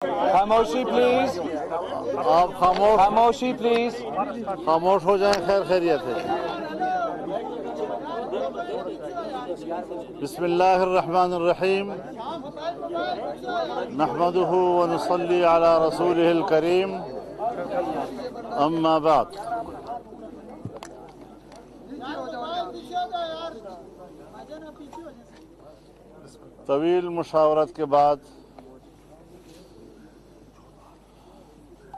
خاموشی پلیز، آپ خاموشی پلیز. خاموش ہو جائیں. خیر خیریت ہے. بسم اللہ الرحمن الرحیم. نحمده ونصلي على رسوله الكريم. اما بعد. طویل مشاورت کے بعد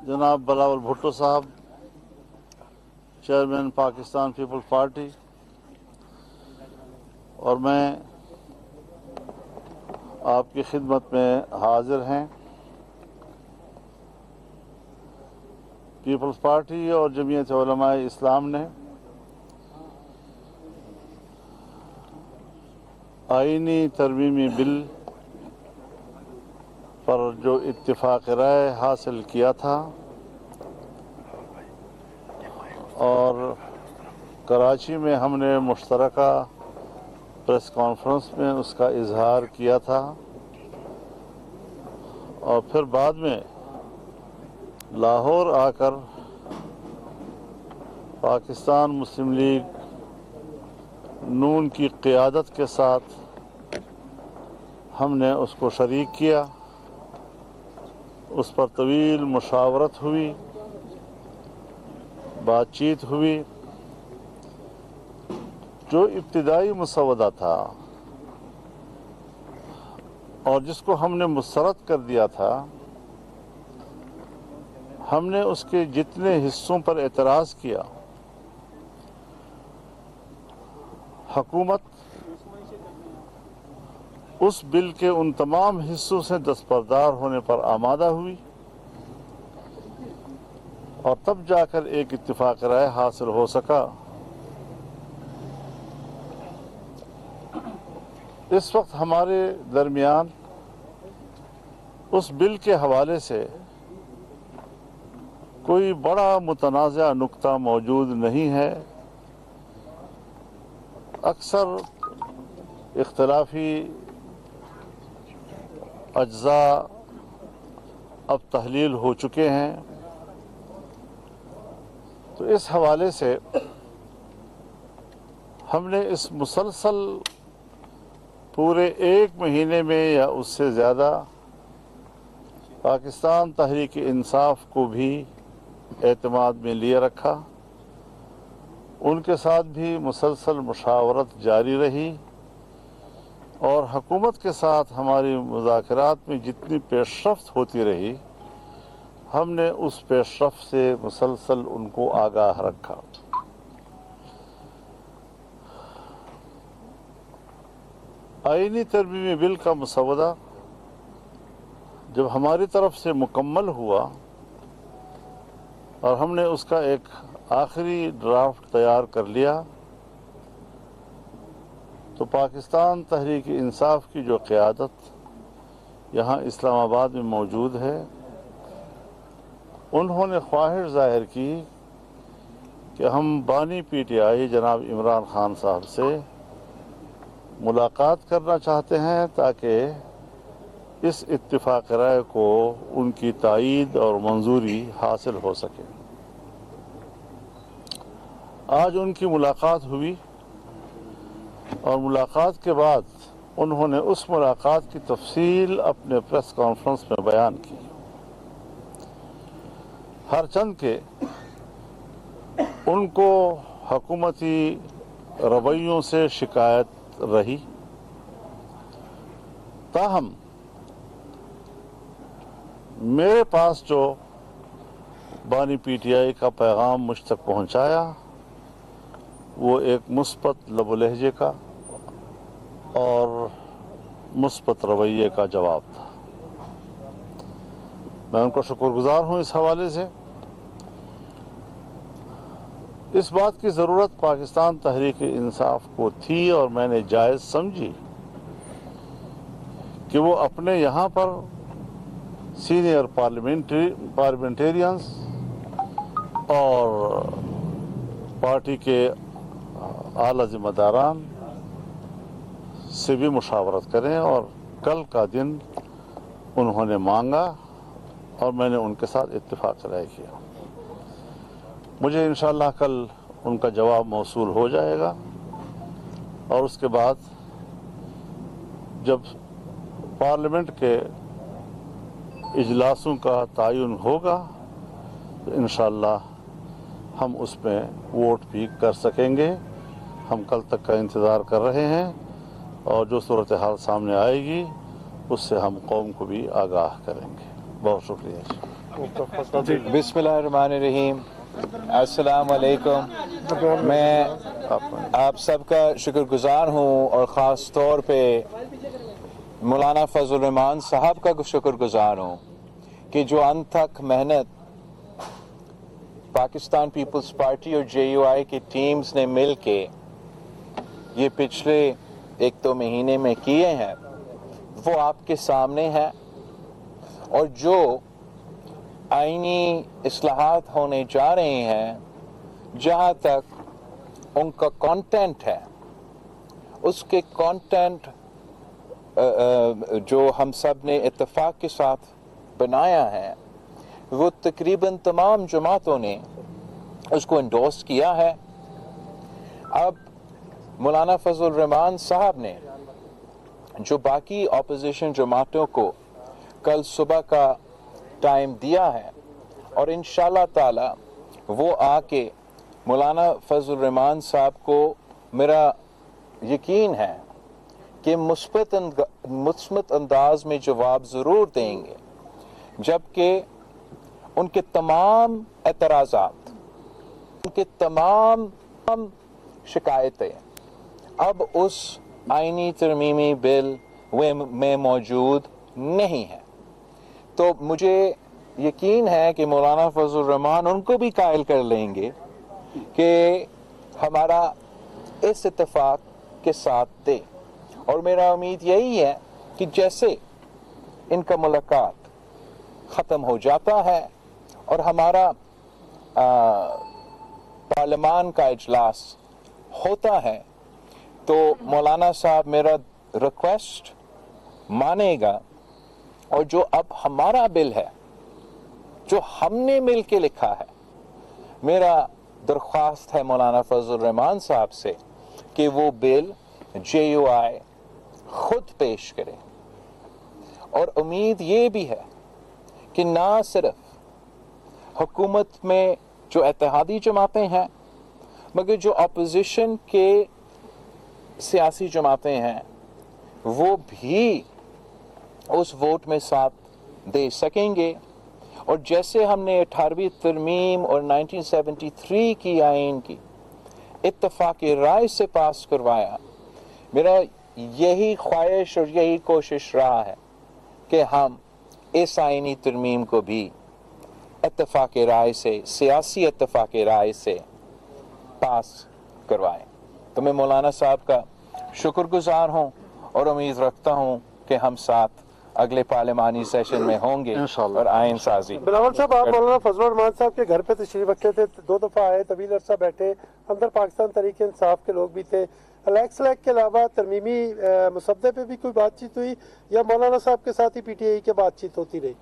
جناب بلاول بھٹو صاحب، چیئرمین پاکستان پیپلز پارٹی، اور میں آپ کی خدمت میں حاضر ہیں. پیپلز پارٹی اور جمعیت علماء اسلام نے آئینی ترمیمی بل پر جو اتفاق رائے حاصل کیا تھا اور کراچی میں ہم نے مشترکہ پریس کانفرنس میں اس کا اظہار کیا تھا، اور پھر بعد میں لاہور آ کر پاکستان مسلم لیگ نون کی قیادت کے ساتھ ہم نے اس کو شریک کیا. اس پر طویل مشاورت ہوئی، بات چیت ہوئی. جو ابتدائی مسودہ تھا اور جس کو ہم نے مسترد کر دیا تھا، ہم نے اس کے جتنے حصوں پر اعتراض کیا، حکومت اس بل کے ان تمام حصوں سے دستبردار ہونے پر آمادہ ہوئی، اور تب جا کر ایک اتفاق رائے حاصل ہو سکا. اس وقت ہمارے درمیان اس بل کے حوالے سے کوئی بڑا متنازع نقطہ موجود نہیں ہے. اکثر اختلافی اجزاء اب تحلیل ہو چکے ہیں. تو اس حوالے سے ہم نے اس مسلسل پورے ایک مہینے میں یا اس سے زیادہ پاکستان تحریک انصاف کو بھی اعتماد میں لیے رکھا. ان کے ساتھ بھی مسلسل مشاورت جاری رہی، اور حکومت کے ساتھ ہماری مذاکرات میں جتنی پیش رفت ہوتی رہی، ہم نے اس پیش رفت سے مسلسل ان کو آگاہ رکھا. آئینی ترمیمی بل کا مسودہ جب ہماری طرف سے مکمل ہوا اور ہم نے اس کا ایک آخری ڈرافٹ تیار کر لیا، تو پاکستان تحریک انصاف کی جو قیادت یہاں اسلام آباد میں موجود ہے، انہوں نے خواہش ظاہر کی کہ ہم بانی پی ٹی آئی جناب عمران خان صاحب سے ملاقات کرنا چاہتے ہیں تاکہ اس اتفاق رائے کو ان کی تائید اور منظوری حاصل ہو سکے. آج ان کی ملاقات ہوئی، اور ملاقات کے بعد انہوں نے اس ملاقات کی تفصیل اپنے پریس کانفرنس میں بیان کی. ہر چند کہ ان کو حکومتی رویوں سے شکایت رہی، تاہم میرے پاس جو بانی پی ٹی آئی کا پیغام مجھ تک پہنچایا، وہ ایک مثبت لب و لہجے کا اور مثبت رویے کا جواب تھا. میں ان کو شکر گزار ہوں اس حوالے سے. اس بات کی ضرورت پاکستان تحریک انصاف کو تھی، اور میں نے جائز سمجھی کہ وہ اپنے یہاں پر سینئر پارلیمنٹیرینز اور پارٹی کے اعلیٰ ذمہ داران سے بھی مشاورت کریں. اور کل کا دن انہوں نے مانگا اور میں نے ان کے ساتھ اتفاق رائے کیا. مجھے انشاءاللہ کل ان کا جواب موصول ہو جائے گا اور اس کے بعد جب پارلیمنٹ کے اجلاسوں کا تعین ہوگا تو انشاءاللہ ہم اس میں ووٹ بھی کر سکیں گے. ہم کل تک کا انتظار کر رہے ہیں اور جو صورتحال سامنے آئے گی اس سے ہم قوم کو بھی آگاہ کریں گے. بہت شکریہ. بسم اللہ الرحمن الرحیم. السلام علیکم. میں آپ سب کا شکر گزار ہوں اور خاص طور پہ مولانا فضل الرحمان صاحب کا شکر گزار ہوں کہ جو انت تک محنت پاکستان پیپلز پارٹی اور JUI کی ٹیمز نے مل کے یہ پچھلے 1-2 مہینے میں کیے ہیں وہ آپ کے سامنے ہے. اور جو آئینی اصلاحات ہونے جا رہے ہیں جہاں تک ان کا کانٹینٹ ہے اس کے کانٹینٹ جو ہم سب نے اتفاق کے ساتھ بنایا ہے وہ تقریباً تمام جماعتوں نے اس کو انڈورس کیا ہے. اب مولانا فضل الرحمان صاحب نے جو باقی اپوزیشن جماعتوں کو کل صبح کا ٹائم دیا ہے اور انشاءاللہ تعالی وہ آ کے مولانا فضل الرحمان صاحب کو میرا یقین ہے کہ مثبت انداز میں جواب ضرور دیں گے جبکہ ان کے تمام اعتراضات ان کے تمام شکایتیں اب اس آئینی ترمیمی بل میں موجود نہیں ہیں. تو مجھے یقین ہے کہ مولانا فضل الرحمان ان کو بھی قائل کر لیں گے کہ ہمارا اس اتفاق کے ساتھ دے. اور میرا امید یہی ہے کہ جیسے ان کا ملاقات ختم ہو جاتا ہے اور ہمارا پارلیمان کا اجلاس ہوتا ہے تو مولانا صاحب میرا ریکویسٹ مانے گا اور جو اب ہمارا بل ہے جو ہم نے مل کے لکھا ہے میرا درخواست ہے مولانا فضل الرحمان صاحب سے کہ وہ بل JUI خود پیش کرے. اور امید یہ بھی ہے کہ نہ صرف حکومت میں جو اتحادی جماعتیں ہیں مگر جو اپوزیشن کے سیاسی جماعتیں ہیں وہ بھی اس ووٹ میں ساتھ دے سکیں گے. اور جیسے ہم نے 18ویں ترمیم اور 1973 کی آئین کی اتفاق رائے سے پاس کروایا میرا یہی خواہش اور یہی کوشش رہا ہے کہ ہم اس آئینی ترمیم کو بھی اتفاق رائے سے سیاسی اتفاق رائے سے پاس کروائیں. تو میں مولانا صاحب کا شکر گزار ہوں اور امید رکھتا ہوں کہ ہم ساتھ اگلے پارلیمانی سیشن میں ہوں گے اور آئین سازی. بلاول صاحب آپ مولانا فضل الرحمان صاحب کے گھر پہ تشریف رکھے تھے 2 دفعہ آئے طویل عرصہ بیٹھے اندر پاکستان تحریک انصاف کے لوگ بھی تھے. الیکس کے علاوہ ترمیمی مسودے پہ بھی کوئی بات چیت ہوئی یا مولانا صاحب کے ساتھ ہی PTI کے بات چیت ہوتی رہی؟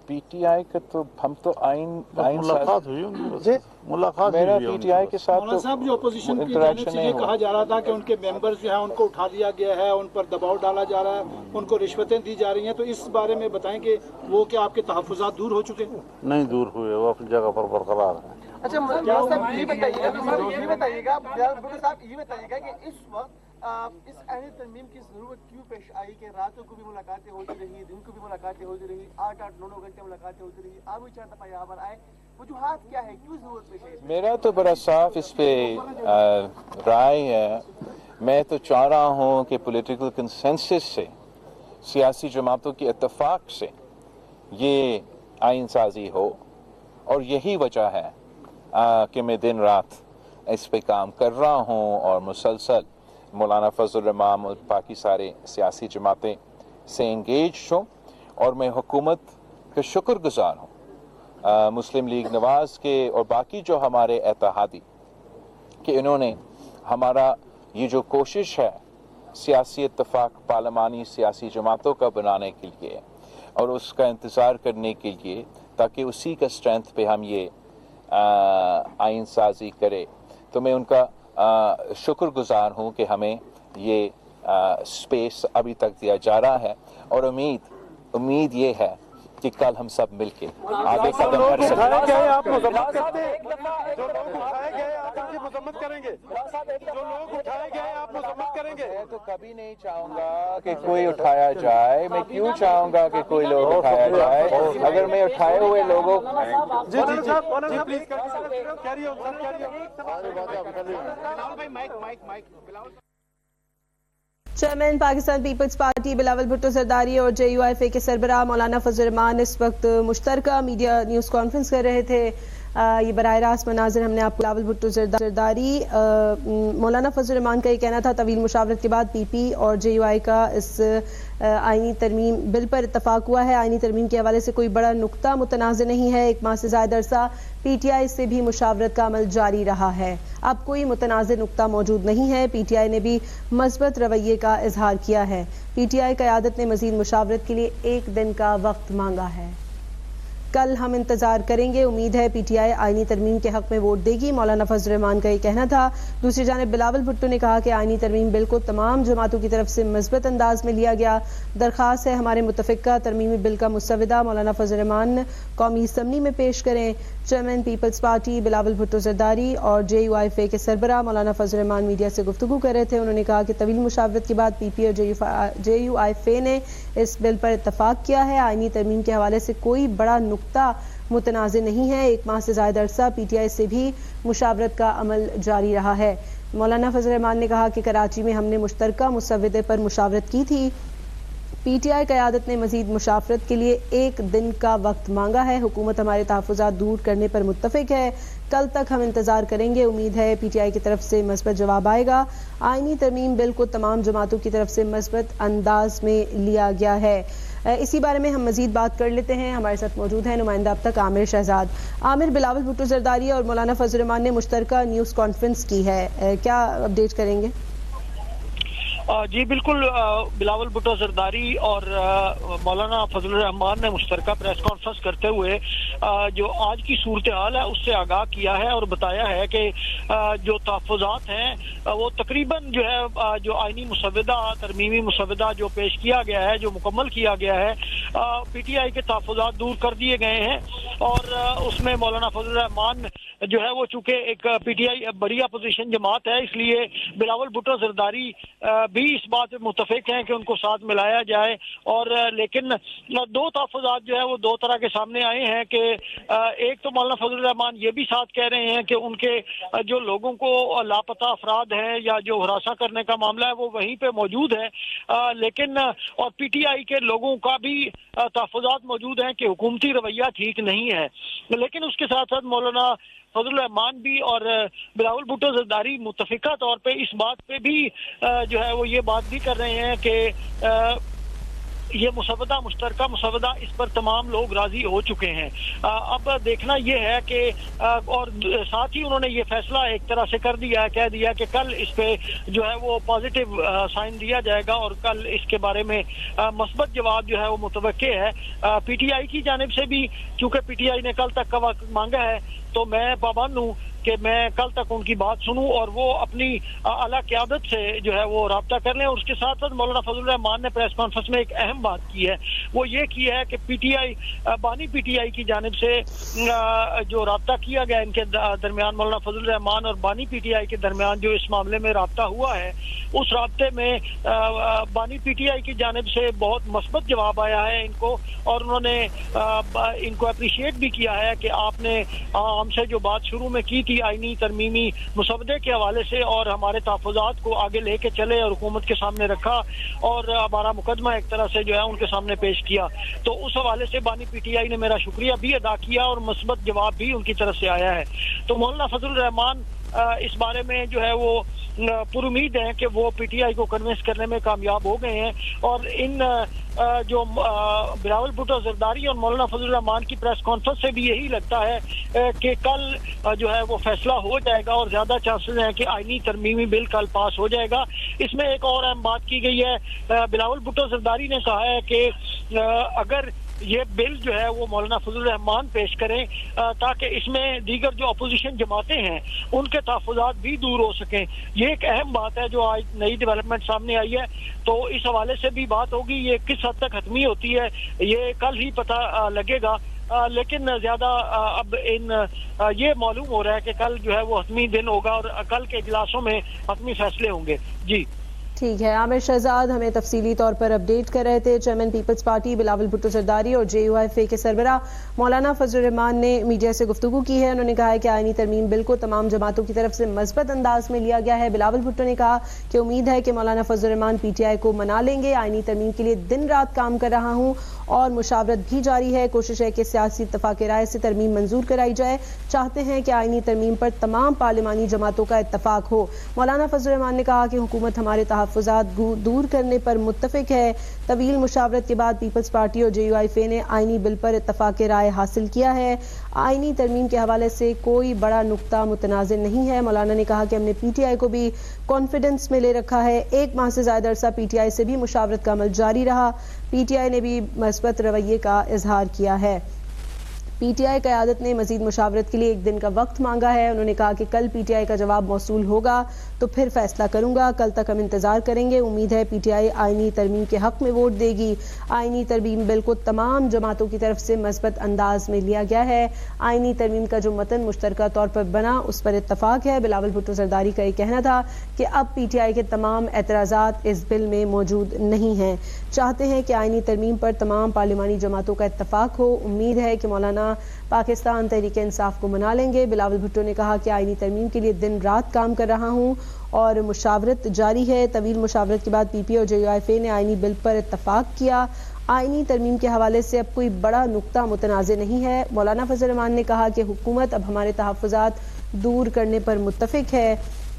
PTI کا تو ہم تو آئین ملاقات ہوئی ان کی. جی ملاقات میرا PTI کے ساتھ مولانا صاحب جو اپوزیشن کی جانب سے یہ کہا جا رہا تھا کہ ان کے ممبرز جو ہیں ان کو اٹھا لیا گیا ہے ان پر دباؤ ڈالا جا رہا ہے ان کو رشوتیں دی جا رہی ہیں تو اس بارے میں بتائیں کہ وہ کیا آپ کے تحفظات دور ہو چکے ہیں؟ نہیں دور ہوئے وہ اپنی جگہ پر برقرار ہیں. اچھا صاحب یہ بتائیے گا کہ اس وقت اس اہل ترمیم کی ضرورت کیوں پیش آئی کہ راتوں کو بھی ملاقاتیں ہوتی رہی دن کو بھی ملاقاتیں ہوتی رہی 8-9 گھنٹے ملاقاتیں ہوتی رہی آپ بھی 4 دفعہ یہاں پر آئے وجوہات کیا ہے کیوں ضرورت پیش آئی؟ میرا تو بڑا صاف اس پہ رائے ہے. میں تو چاہ رہا ہوں کہ پولیٹیکل کنسنسس سے سیاسی جماعتوں کے اتفاق سے یہ آئین سازی ہو اور یہی وجہ ہے کہ میں دن رات اس پہ کام کر رہا ہوں اور مسلسل مولانا فضل الرحمان اور باقی سارے سیاسی جماعتیں سے انگیج ہوں اور میں حکومت کا شکر گزار ہوں مسلم لیگ نواز کے اور باقی جو ہمارے اتحادی کہ انہوں نے ہمارا یہ جو کوشش ہے سیاسی اتفاق پارلیمانی سیاسی جماعتوں کا بنانے کے لیے اور اس کا انتظار کرنے کے لیے تاکہ اسی کا اسٹرینتھ پہ ہم یہ آئین سازی کرے. تو میں ان کا شکر گزار ہوں کہ ہمیں یہ اسپیس ابھی تک دیا جا رہا ہے, اور امید یہ ہے کہ کل ہم سب مل کے آگے قدم بڑھ سکتے ہیں. آپ مذمت کرتے ہیں, جو لوگ اٹھائے گئے آپ ان کی مذمت کریں گے, جو لوگ اٹھائے گئے آپ مذمت کریں گے. میں تو کبھی نہیں چاہوں گا کہ کوئی اٹھایا جائے, میں کیوں چاہوں گا کہ کوئی لوگ اٹھایا جائے؟ اگر میں اٹھائے ہوئے لوگوں جی please carry on. Chairman Pakistan Peoples Party Bilawal Bhutto Zardari اور جے یو آئی اے کے سربراہ مولانا فضل الرحمان اس وقت مشترکہ میڈیا نیوز کانفرنس کر رہے تھے. یہ براہ راست مناظر ہم نے آپ کو بلاول بھٹو زرداری مولانا فضل الرحمان کا یہ کہنا تھا طویل مشاورت کے بعد پی پی اور جے یو آئی کا اس آئینی ترمیم بل پر اتفاق ہوا ہے. آئینی ترمیم کے حوالے سے کوئی بڑا نقطہ متنازع نہیں ہے. 1 ماہ سے زائد عرصہ پی ٹی آئی سے بھی مشاورت کا عمل جاری رہا ہے. اب کوئی متنازع نقطہ موجود نہیں ہے. پی ٹی آئی نے بھی مثبت رویے کا اظہار کیا ہے. پی ٹی آئی قیادت نے مزید مشاورت کے لیے 1 دن کا وقت مانگا ہے. کل ہم انتظار کریں گے. امید ہے پی ٹی آئی آئینی ترمیم کے حق میں ووٹ دے گی. مولانا فضل الرحمان کا یہ کہنا تھا. دوسری جانب بلاول بھٹو نے کہا کہ آئینی ترمیم بل کو تمام جماعتوں کی طرف سے مثبت انداز میں لیا گیا. درخواست ہے ہمارے متفقہ ترمیمی بل کا مسودہ مولانا فضل الرحمان قومی اسمبلی میں پیش کریں. چیئرمین پیپلز پارٹی بلاول بھٹو زرداری اور جے یو آئی اے کے سربراہ مولانا فضل الرحمان میڈیا سے گفتگو کر رہے تھے. انہوں نے کہا کہ طویل مشاورت کے بعد پی پی اور جے یو آئی اے نے اس بل پر اتفاق کیا ہے. آئینی ترمیم کے حوالے سے کوئی بڑا نقطہ متنازع نہیں ہے. 1 ماہ سے زائد عرصہ پی ٹی آئی سے بھی مشاورت کا عمل جاری رہا ہے. مولانا فضل الرحمان نے کہا کہ کراچی میں ہم نے مشترکہ مسودے پر مشاورت کی تھی. پی ٹی آئی قیادت نے مزید مشاورت کے لیے 1 دن کا وقت مانگا ہے. حکومت ہمارے تحفظات دور کرنے پر متفق ہے. کل تک ہم انتظار کریں گے. امید ہے پی ٹی آئی کی طرف سے مثبت جواب آئے گا. آئینی ترمیم بل کو تمام جماعتوں کی طرف سے مثبت انداز میں لیا گیا ہے. اسی بارے میں ہم مزید بات کر لیتے ہیں. ہمارے ساتھ موجود ہیں نمائندہ اب تک عامر شہزاد. عامر، بلاول بھٹو زرداری اور مولانا فضل الرحمان نے مشترکہ نیوز کانفرنس کی ہے, کیا اپڈیٹ کریں گے؟ جی بالکل، بلاول بھٹو زرداری اور مولانا فضل الرحمان نے مشترکہ پریس کانفرنس کرتے ہوئے جو آج کی صورتحال ہے اس سے آگاہ کیا ہے اور بتایا ہے کہ جو تحفظات ہیں وہ تقریباً جو ہے جو آئینی مسودہ ترمیمی مسودہ جو پیش کیا گیا ہے، جو مکمل کیا گیا ہے، پی ٹی آئی کے تحفظات دور کر دیے گئے ہیں. اور اس میں مولانا فضل الرحمان جو ہے وہ چونکہ ایک پی ٹی آئی بڑی اپوزیشن جماعت ہے، اس لیے بلاول بھٹو زرداری بھی اس بات پہ متفق ہیں کہ ان کو ساتھ ملایا جائے. اور لیکن 2 تحفظات جو ہے وہ 2 طرح کے سامنے آئے ہیں کہ ایک تو مولانا فضل الرحمان یہ بھی ساتھ کہہ رہے ہیں کہ ان کے جو لوگوں کو لاپتہ افراد ہیں یا جو ہراساں کرنے کا معاملہ ہے وہ وہیں پہ موجود ہے، لیکن اور پی ٹی آئی کے لوگوں کا بھی تحفظات موجود ہیں کہ حکومتی رویہ ٹھیک نہیں ہے. لیکن اس کے ساتھ ساتھ مولانا فضل الرحمان بھی اور بلاول بھٹو زرداری متفقہ طور پہ اس بات پہ بھی جو ہے وہ یہ بات بھی کر رہے ہیں کہ یہ مسودہ مشترکہ مسودہ اس پر تمام لوگ راضی ہو چکے ہیں. اب دیکھنا یہ ہے کہ اور ساتھ ہی انہوں نے یہ فیصلہ ایک طرح سے کر دیا، کہہ دیا کہ کل اس پہ جو ہے وہ پازیٹیو سائن دیا جائے گا اور کل اس کے بارے میں مثبت جواب جو ہے وہ متوقع ہے. پی ٹی آئی کی جانب سے بھی چونکہ پی ٹی آئی نے کل تک کا وقت مانگا ہے تو میں پابند ہوں کہ میں کل تک ان کی بات سنوں اور وہ اپنی اعلیٰ قیادت سے جو ہے وہ رابطہ کر لیں. اور اس کے ساتھ ساتھ مولانا فضل الرحمان نے پریس کانفرنس میں ایک اہم بات کی ہے، وہ یہ کی ہے کہ پی ٹی آئی بانی پی ٹی آئی کی جانب سے جو رابطہ کیا گیا ان کے درمیان، مولانا فضل الرحمان اور بانی پی ٹی آئی کے درمیان جو اس معاملے میں رابطہ ہوا ہے، اس رابطے میں بانی پی ٹی آئی کی جانب سے بہت مثبت جواب آیا ہے ان کو، اور انہوں نے ان کو اپریشیٹ بھی کیا ہے کہ آپ نے ہم سے جو بات شروع میں کی تھی آئینی ترمیمی مسودے کے حوالے سے اور ہمارے تحفظات کو آگے لے کے چلے اور حکومت کے سامنے رکھا اور ہمارا مقدمہ ایک طرح سے جو ہے ان کے سامنے پیش کیا. تو اس حوالے سے بانی پی ٹی آئی نے میرا شکریہ بھی ادا کیا اور مثبت جواب بھی ان کی طرف سے آیا ہے. تو مولانا فضل الرحمان اس بارے میں جو ہے وہ پر امید ہیں کہ وہ پی ٹی آئی کو کنونس کرنے میں کامیاب ہو گئے ہیں. اور ان جو بلاول بھٹو زرداری اور مولانا فضل الرحمان کی پریس کانفرنس سے بھی یہی لگتا ہے کہ کل جو ہے وہ فیصلہ ہو جائے گا اور زیادہ چانسز ہیں کہ آئینی ترمیمی بل کل پاس ہو جائے گا. اس میں ایک اور اہم بات کی گئی ہے، بلاول بھٹو زرداری نے کہا ہے کہ اگر یہ بل جو ہے وہ مولانا فضل الرحمان پیش کریں تاکہ اس میں دیگر جو اپوزیشن جماعتیں ہیں ان کے تحفظات بھی دور ہو سکیں. یہ ایک اہم بات ہے جو آج نئی ڈیولپمنٹ سامنے آئی ہے, تو اس حوالے سے بھی بات ہوگی. یہ کس حد تک حتمی ہوتی ہے یہ کل ہی پتہ لگے گا, لیکن زیادہ اب یہ معلوم ہو رہا ہے کہ کل جو ہے وہ حتمی دن ہوگا اور کل کے اجلاسوں میں حتمی فیصلے ہوں گے. جی ٹھیک ہے. عامر شہزاد ہمیں تفصیلی طور پر اپڈیٹ کر رہے تھے. چیئرمین پیپلز پارٹی بلاول بھٹو زرداری اور JUIF کے سربراہ مولانا فضل الرحمان نے میڈیا سے گفتگو کی ہے. انہوں نے کہا ہے کہ آئینی ترمیم بل کو تمام جماعتوں کی طرف سے مثبت انداز میں لیا گیا ہے. بلاول بھٹو نے کہا کہ امید ہے کہ مولانا فضل الرحمان PTI کو منا لیں گے. آئینی ترمیم کے لیے دن رات کام کر رہا ہوں اور مشاورت بھی جاری ہے. کوشش ہے کہ سیاسی اتفاق رائے سے ترمیم منظور کرائی جائے. چاہتے ہیں کہ آئینی ترمیم پر تمام پارلیمانی جماعتوں کا اتفاق ہو. مولانا فضل الرحمان نے کہا کہ حکومت ہمارے تحفظات دور کرنے پر متفق ہے. طویل مشاورت کے بعد پیپلز پارٹی اور JUIF نے آئینی بل پر اتفاق رائے حاصل کیا ہے. آئینی ترمیم کے حوالے سے کوئی بڑا نقطہ متنازع نہیں ہے. مولانا نے کہا کہ ہم نے PTI کو بھی کانفیڈنس میں لے رکھا ہے. 1 ماہ سے زائد عرصہ PTI سے بھی مشاورت کا عمل جاری رہا. PTI نے بھی مثبت رویے کا اظہار کیا ہے. PTI قیادت نے مزید مشاورت کے لیے 1 دن کا وقت مانگا ہے. انہوں نے کہا کہ کل PTI کا جواب موصول ہوگا تو پھر فیصلہ کروں گا. کل تک ہم انتظار کریں گے. امید ہے PTI آئینی ترمیم کے حق میں ووٹ دے گی. آئینی ترمیم بل کو تمام جماعتوں کی طرف سے مثبت انداز میں لیا گیا ہے. آئینی ترمیم کا جو متن مشترکہ طور پر بنا اس پر اتفاق ہے. بلاول بھٹو زرداری کا یہ کہنا تھا کہ اب PTI کے تمام اعتراضات اس بل میں موجود نہیں ہیں. چاہتے ہیں کہ آئینی ترمیم پر تمام پارلیمانی جماعتوں کا اتفاق ہو. امید ہے کہ مولانا پاکستان تحریک انصاف کو منا لیں گے. بلاول بھٹو نے کہا کہ آئینی ترمیم کے لیے دن رات کام کر رہا ہوں اور مشاورت جاری ہے. طویل مشاورت کے بعد PP اور JUIF نے آئینی بل پر اتفاق کیا. آئینی ترمیم کے حوالے سے اب کوئی بڑا نقطہ متنازع نہیں ہے. مولانا فضل الرحمان نے کہا کہ حکومت اب ہمارے تحفظات دور کرنے پر متفق ہے.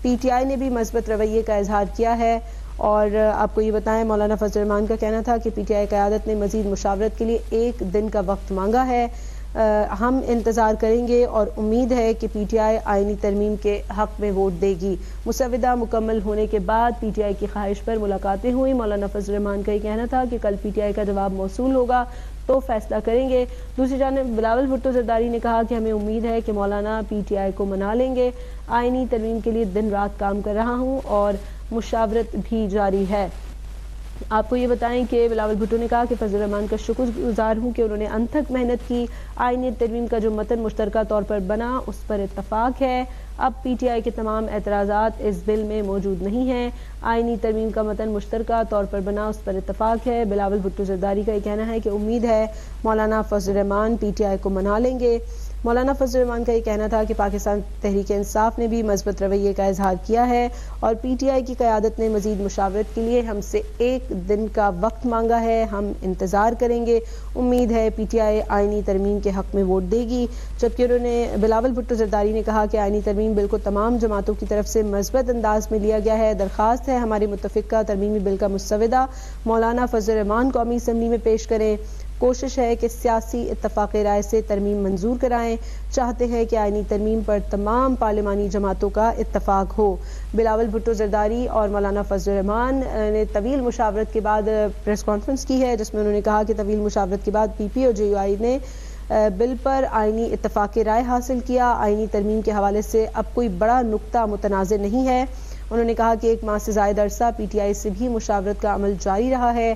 PTI نے بھی مثبت رویے کا اظہار کیا ہے. اور آپ کو یہ بتائیں مولانا فضل الرحمان کا کہنا تھا کہ PTI قیادت نے مزید مشاورت کے لیے 1 دن کا وقت مانگا ہے. ہم انتظار کریں گے اور امید ہے کہ PTI آئینی ترمیم کے حق میں ووٹ دے گی. مسودہ مکمل ہونے کے بعد PTI کی خواہش پر ملاقاتیں ہوئی. مولانا فضل الرحمان کا یہ کہنا تھا کہ کل PTI کا جواب موصول ہوگا تو فیصلہ کریں گے. دوسری جانب بلاول بھٹو زرداری نے کہا کہ ہمیں امید ہے کہ مولانا PTI کو منا لیں گے. آئینی ترمیم کے لیے دن رات کام کر رہا ہوں اور مشاورت بھی جاری ہے. آپ کو یہ بتائیں کہ بلاول بھٹو نے کہا کہ فضل الرحمان کا شکر گزار ہوں کہ انہوں نے انتھک محنت کی. آئینی ترمیم کا جو متن مشترکہ طور پر بنا اس پر اتفاق ہے. اب PTI کے تمام اعتراضات اس بل میں موجود نہیں ہیں. آئینی ترمیم کا متن مشترکہ طور پر بنا اس پر اتفاق ہے. بلاول بھٹو زرداری کا یہ کہنا ہے کہ امید ہے مولانا فضل الرحمان PTI کو منا لیں گے. مولانا فضل الرحمان کا یہ کہنا تھا کہ پاکستان تحریک انصاف نے بھی مثبت رویے کا اظہار کیا ہے اور PTI کی قیادت نے مزید مشاورت کے لیے ہم سے 1 دن کا وقت مانگا ہے. ہم انتظار کریں گے. امید ہے PTI آئینی ترمیم کے حق میں ووٹ دے گی. جبکہ انہوں نے بلاول بھٹو زرداری نے کہا کہ آئینی ترمیم بل کو تمام جماعتوں کی طرف سے مثبت انداز میں لیا گیا ہے. درخواست ہے ہمارے متفقہ ترمیمی بل کا مسودہ مولانا فضل الرحمان قومی اسمبلی میں پیش کریں. کوشش ہے کہ سیاسی اتفاق رائے سے ترمیم منظور کرائیں. چاہتے ہیں کہ آئینی ترمیم پر تمام پارلیمانی جماعتوں کا اتفاق ہو. بلاول بھٹو زرداری اور مولانا فضل الرحمان نے طویل مشاورت کے بعد پریس کانفرنس کی ہے جس میں انہوں نے کہا کہ طویل مشاورت کے بعد PP اور JUI نے بل پر آئینی اتفاق رائے حاصل کیا. آئینی ترمیم کے حوالے سے اب کوئی بڑا نقطہ متنازع نہیں ہے. انہوں نے کہا کہ 1 ماہ سے زائد عرصہ PTI سے بھی مشاورت کا عمل جاری رہا ہے.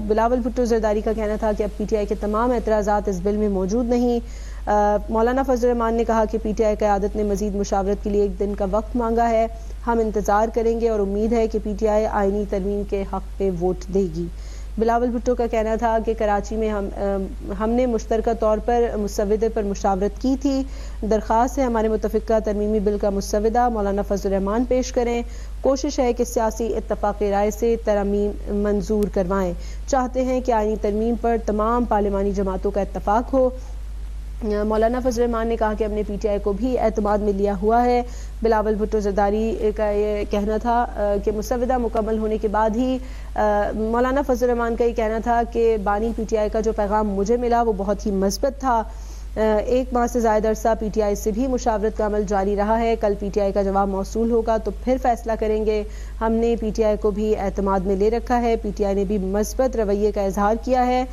بلاول بھٹو زرداری کا کہنا تھا کہ اب PTI کے تمام اعتراضات اس بل میں موجود نہیں. مولانا فضل الرحمان نے کہا کہ PTI قیادت نے مزید مشاورت کے لیے 1 دن کا وقت مانگا ہے. ہم انتظار کریں گے اور امید ہے کہ PTI آئینی ترمیم کے حق پہ ووٹ دے گی. بلاول بھٹو کا کہنا تھا کہ کراچی میں ہم نے مشترکہ طور پر مسودے پر مشاورت کی تھی. درخواست ہے ہمارے متفقہ ترمیمی بل کا مسودہ مولانا فضل الرحمان پیش کریں. کوشش ہے کہ سیاسی اتفاق رائے سے ترمیم منظور کروائیں. چاہتے ہیں کہ آئینی ترمیم پر تمام پارلیمانی جماعتوں کا اتفاق ہو. مولانا فضل الرحمان نے کہا کہ ہم نے PTI کو بھی اعتماد میں لیا ہوا ہے. بلاول بھٹو زرداری کا یہ کہنا تھا کہ مسودہ مکمل ہونے کے بعد ہی مولانا فضل الرحمان کا یہ کہنا تھا کہ بانی PTI کا جو پیغام مجھے ملا وہ بہت ہی مثبت تھا. 1 ماہ سے زائد عرصہ PTI سے بھی مشاورت کا عمل جاری رہا ہے. کل PTI کا جواب موصول ہوگا تو پھر فیصلہ کریں گے. ہم نے PTI کو بھی اعتماد میں لے رکھا ہے. PTI نے بھی مثبت رویے کا اظہار کیا ہے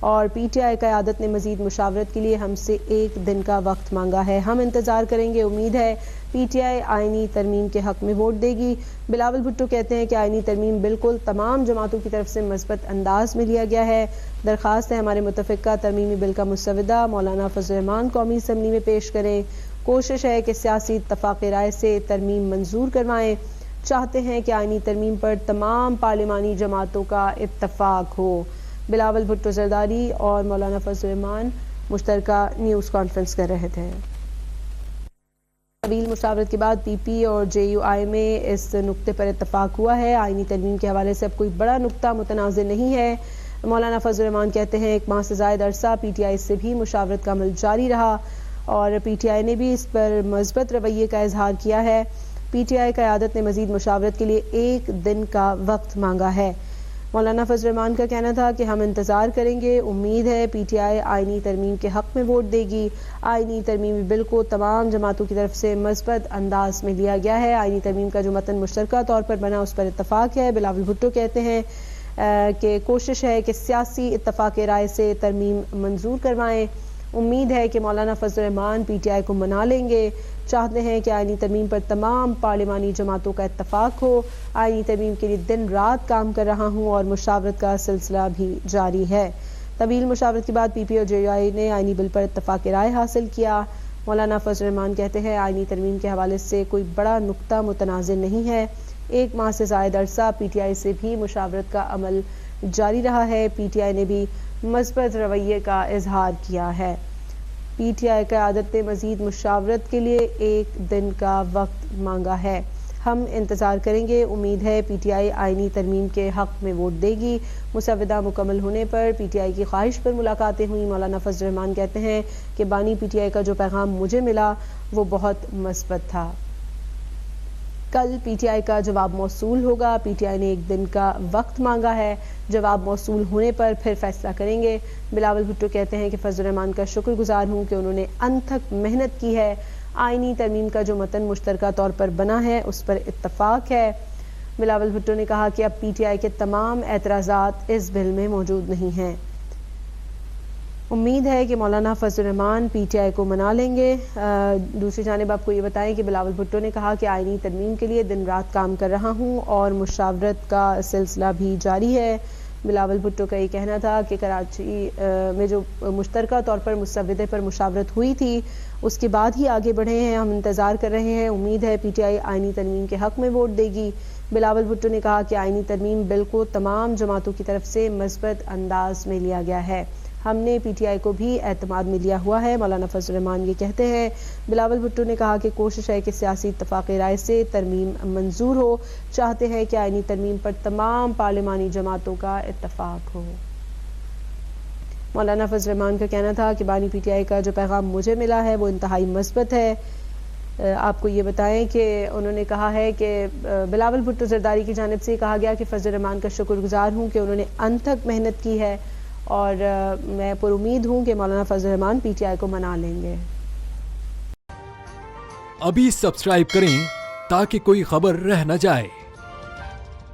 اور پی ٹی آئی قیادت نے مزید مشاورت کے لیے ہم سے 1 دن کا وقت مانگا ہے. ہم انتظار کریں گے. امید ہے پی ٹی آئی آئینی ترمیم کے حق میں ووٹ دے گی. بلاول بھٹو کہتے ہیں کہ آئینی ترمیم بالکل تمام جماعتوں کی طرف سے مثبت انداز میں لیا گیا ہے. درخواست ہے ہمارے متفقہ ترمیمی بل کا مسودہ مولانا فضل الرحمان قومی اسمبلی میں پیش کریں. کوشش ہے کہ سیاسی اتفاق رائے سے ترمیم منظور کروائیں. چاہتے ہیں کہ آئینی ترمیم پر تمام پارلیمانی جماعتوں کا اتفاق ہو. بلاول بھٹو زرداری اور مولانا فضل الرحمان مشترکہ نیوز کانفرنس کر رہے تھے. طویل مشاورت کے بعد پی پی اور جے یو آئی میں اس نقطے پر اتفاق ہوا ہے. آئینی ترمیم کے حوالے سے اب کوئی بڑا نقطہ متنازع نہیں ہے. مولانا فضل الرحمان کہتے ہیں 1 ماہ سے زائد عرصہ پی ٹی آئی سے بھی مشاورت کا عمل جاری رہا اور پی ٹی آئی نے بھی اس پر مثبت رویے کا اظہار کیا ہے. پی ٹی آئی قیادت نے مزید مشاورت کے لیے 1 دن کا وقت مانگا ہے. مولانا فضل الرحمان کا کہنا تھا کہ ہم انتظار کریں گے. امید ہے پی ٹی آئی آئینی ترمیم کے حق میں ووٹ دے گی. آئینی ترمیمی بل کو تمام جماعتوں کی طرف سے مثبت انداز میں لیا گیا ہے. آئینی ترمیم کا جو متن مشترکہ طور پر بنا اس پر اتفاق ہے. بلاول بھٹو کہتے ہیں کہ کوشش ہے کہ سیاسی اتفاق رائے سے ترمیم منظور کروائیں. امید ہے کہ مولانا فضل الرحمان پی ٹی آئی کو منا لیں گے. چاہتے ہیں کہ آئینی ترمیم پر تمام پارلیمانی جماعتوں کا اتفاق ہو. آئینی ترمیم کے لیے دن رات کام کر رہا ہوں اور مشاورت کا سلسلہ بھی جاری ہے. طویل مشاورت کے بعد پی پی اور جے یو آئی نے آئینی بل پر اتفاق رائے حاصل کیا. مولانا فضل الرحمان کہتے ہیں آئینی ترمیم کے حوالے سے کوئی بڑا نقطہ متنازع نہیں ہے. 1 ماہ سے زائد عرصہ پی ٹی آئی سے بھی مشاورت کا عمل جاری رہا ہے. پی ٹی آئی نے بھی مثبت رویے کا اظہار کیا ہے. پی ٹی آئی قیادت نے مزید مشاورت کے لیے 1 دن کا وقت مانگا ہے. ہم انتظار کریں گے. امید ہے پی ٹی آئی آئینی ترمیم کے حق میں ووٹ دے گی. مسودہ مکمل ہونے پر پی ٹی آئی کی خواہش پر ملاقاتیں ہوئیں. مولانا فضل الرحمان کہتے ہیں کہ بانی پی ٹی آئی کا جو پیغام مجھے ملا وہ بہت مثبت تھا. کل پی ٹی آئی کا جواب موصول ہوگا. پی ٹی آئی نے 1 دن کا وقت مانگا ہے. جواب موصول ہونے پر پھر فیصلہ کریں گے. بلاول بھٹو کہتے ہیں کہ فضل الرحمان کا شکر گزار ہوں کہ انہوں نے انتھک محنت کی ہے. آئینی ترمیم کا جو متن مشترکہ طور پر بنا ہے اس پر اتفاق ہے. بلاول بھٹو نے کہا کہ اب پی ٹی آئی کے تمام اعتراضات اس بل میں موجود نہیں ہیں. امید ہے کہ مولانا فضل الرحمان پی ٹی آئی کو منا لیں گے. دوسری جانب آپ کو یہ بتائیں کہ بلاول بھٹو نے کہا کہ آئینی ترمیم کے لیے دن رات کام کر رہا ہوں اور مشاورت کا سلسلہ بھی جاری ہے. بلاول بھٹو کا یہ کہنا تھا کہ کراچی میں جو مشترکہ طور پر مسودے پر مشاورت ہوئی تھی اس کے بعد ہی آگے بڑھے ہیں. ہم انتظار کر رہے ہیں. امید ہے پی ٹی آئی آئینی ترمیم کے حق میں ووٹ دے گی. بلاول بھٹو نے کہا کہ آئینی ترمیم بل کو تمام جماعتوں کی طرف سے مثبت انداز میں لیا گیا ہے. ہم نے پی ٹی آئی کو بھی اعتماد میں لیا ہوا ہے. مولانا فضل الرحمان یہ کہتے ہیں. بلاول بھٹو نے کہا کہ کوشش ہے کہ سیاسی اتفاق رائے سے ترمیم منظور ہو. چاہتے ہیں کہ آئینی ترمیم پر تمام پارلیمانی جماعتوں کا اتفاق ہو. مولانا فضل الرحمان کا کہنا تھا کہ بانی پی ٹی آئی کا جو پیغام مجھے ملا ہے وہ انتہائی مثبت ہے. آپ کو یہ بتائیں کہ انہوں نے کہا ہے کہ بلاول بھٹو زرداری کی جانب سے کہا گیا کہ فضل الرحمان کا شکر گزار ہوں کہ انہوں نے انتھک محنت کی ہے اور میں پر امید ہوں کہ مولانا فضل الرحمان پی ٹی آئی کو منا لیں گے. ابھی سبسکرائب کریں تاکہ کوئی خبر رہ نہ جائے.